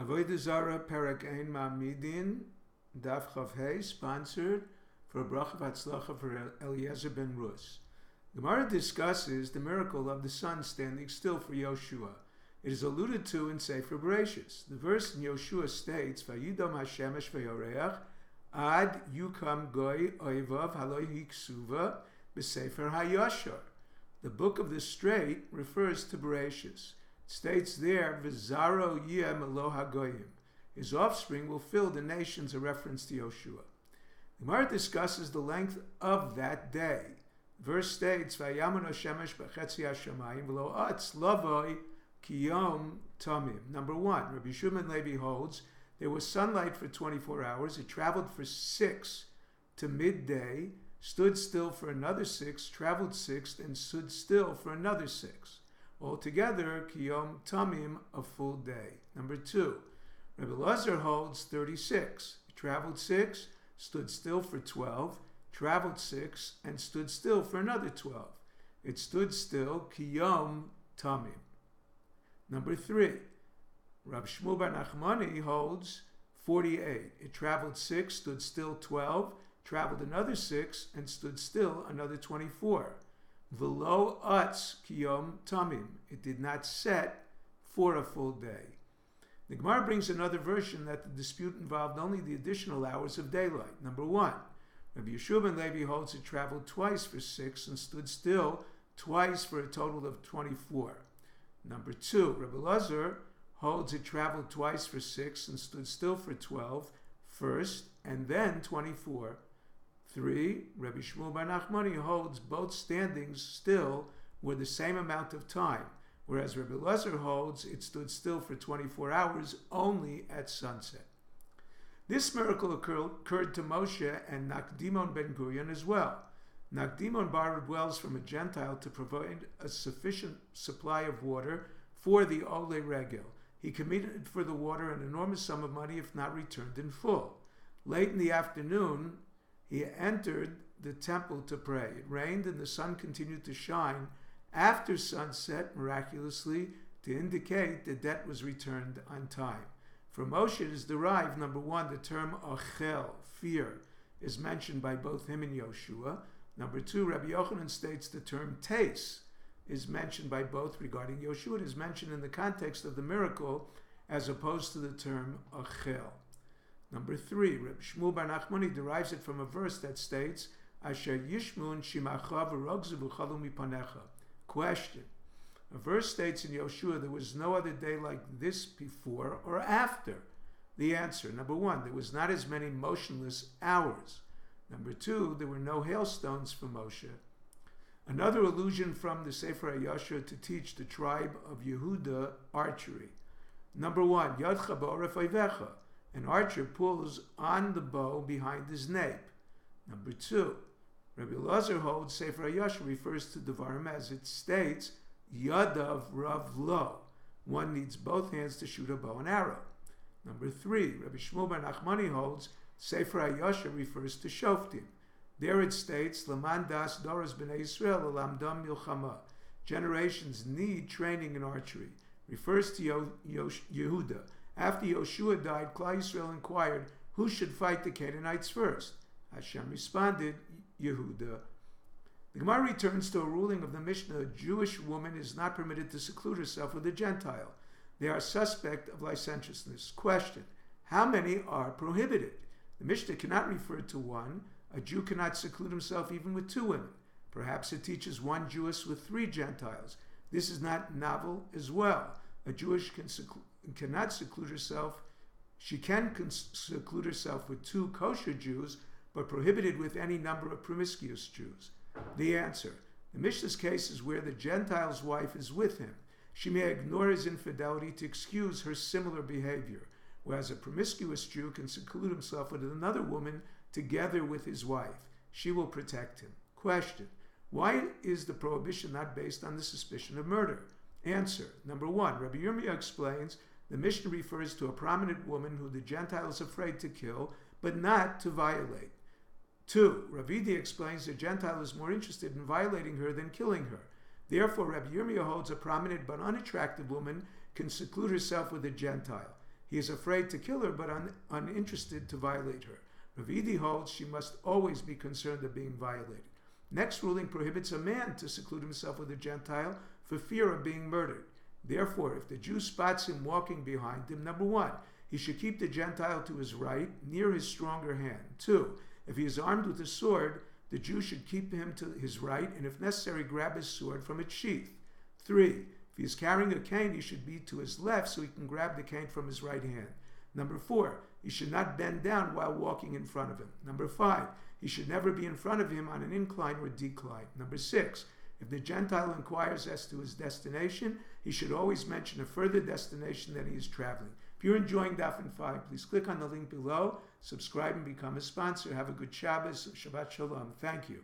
Avodah Zarah Perek Ein Ma'amidin Daf Chav, sponsored for a bracha v'atzlacha for Eliezer ben Rus. Gemara discusses the miracle of the sun standing still for Yoshua. It is alluded to in Sefer Bereshis. The verse in Yoshua states, "Vayidom Hashemesh v'yoreach ad yukam goy oivav halo hiksuva b'sefer hayashar." The book of the straight refers to Bereshis. It states there, "V'zaro yeh melo hagoyim." His offspring will fill the nations, a reference to Yoshua. The Gemara discusses the length of that day. Verse states, "Vayamun Hashemesh b'chetzi hashamayim v'lo atz lavoi kiyom tamim." Number one, Rabbi Yeshua Levi holds there was sunlight for 24 hours. It traveled for 6 to midday, stood still for another 6, traveled 6, and stood still for another 6. Altogether, kiyom tamim, a full day. Number two, Rabbi Elazar holds 36. It traveled 6, stood still for 12, traveled 6, and stood still for another 12. It stood still, kiyom tamim. Number 3, Rabbi Shmuel bar Nachmani holds 48. It traveled 6, stood still 12, traveled another 6, and stood still another 24. V'lo atz kiyom tamim. It did not set for a full day. The Gemara brings another version that the dispute involved only the additional hours of daylight. Number 1, Rabbi Yeshua ben Levi holds it traveled twice for 6 and stood still twice for a total of 24. Number 2, Rabbi Elazar holds it traveled twice for 6 and stood still for 12 first and then 24. 3, Rabbi Shmuel bar Nachmani holds both standings still were the same amount of time, whereas Rabbi Elazar holds it stood still for 24 hours only at sunset. This miracle occurred to Moshe and Nakdimon ben Gurion as well. Nakdimon borrowed wells from a Gentile to provide a sufficient supply of water for the Ole Regel. He committed for the water an enormous sum of money if not returned in full. Late in the afternoon, he entered the temple to pray. It rained and the sun continued to shine after sunset, miraculously, to indicate the debt was returned on time. From Moshe it is derived, number 1, the term ochel, fear, is mentioned by both him and Yoshua. Number 2, Rabbi Yochanan states the term tes is mentioned by both regarding Yoshua. It is mentioned in the context of the miracle as opposed to the term ochel. Number 3, Rabbi Shmuel bar Nachmani derives it from a verse that states, "Asher yishmun shimacha v'rogzu v'chalu mipanecha." Question. A verse states in Yoshua there was no other day like this before or after. The answer, number 1, there was not as many motionless hours. Number 2, there were no hailstones for Moshe. Another allusion from the Sefer HaYashar to teach the tribe of Yehuda archery. Number 1, Yadcha ba'oref oivecha. An archer pulls on the bow behind his nape. Number 2, Rabbi Elazar holds Sefer HaYashar refers to Devarim as it states, Yadav Rav Lo. One needs both hands to shoot a bow and arrow. Number 3, Rabbi Shmuel bar Nachmani holds Sefer HaYashar refers to Shoftim. There it states, Laman das doras b'nei Yisrael alamdam milchama. Generations need training in archery. Refers to Yehuda. After Yoshua died, Klal Yisrael inquired, who should fight the Canaanites first? Hashem responded, Yehuda. The Gemara returns to a ruling of the Mishnah. A Jewish woman is not permitted to seclude herself with a Gentile. They are suspect of licentiousness. Question. How many are prohibited? The Mishnah cannot refer to one. A Jew cannot seclude himself even with 2 women. Perhaps it teaches 1 Jewess with 3 Gentiles. This is not novel as well. A Jewish cannot seclude herself. She can seclude herself with 2 kosher Jews, but prohibited with any number of promiscuous Jews. The answer, the Mishnah's case is where the Gentile's wife is with him. She may ignore his infidelity to excuse her similar behavior, whereas a promiscuous Jew can seclude himself with another woman together with his wife. She will protect him. Question, why is the prohibition not based on the suspicion of murder? Answer, number 1, Rabbi Yirmiyah explains the Mishnah refers to a prominent woman who the Gentile is afraid to kill, but not to violate. 2, Ravidi explains the Gentile is more interested in violating her than killing her. Therefore, Rabbi Yirmiyah holds a prominent but unattractive woman can seclude herself with a Gentile. He is afraid to kill her, but uninterested to violate her. Rav Idi holds she must always be concerned of being violated. Next ruling prohibits a man to seclude himself with a Gentile for fear of being murdered. Therefore, if the Jew spots him walking behind him, number 1, he should keep the Gentile to his right, near his stronger hand. 2, if he is armed with a sword, the Jew should keep him to his right, and if necessary, grab his sword from its sheath. 3, if he is carrying a cane, he should be to his left so he can grab the cane from his right hand. Number 4, he should not bend down while walking in front of him. Number 5, he should never be in front of him on an incline or decline. Number 6, if the Gentile inquires as to his destination, he should always mention a further destination that he is traveling. If you're enjoying Daf and 5, please click on the link below, subscribe and become a sponsor. Have a good Shabbos, Shabbat Shalom. Thank you.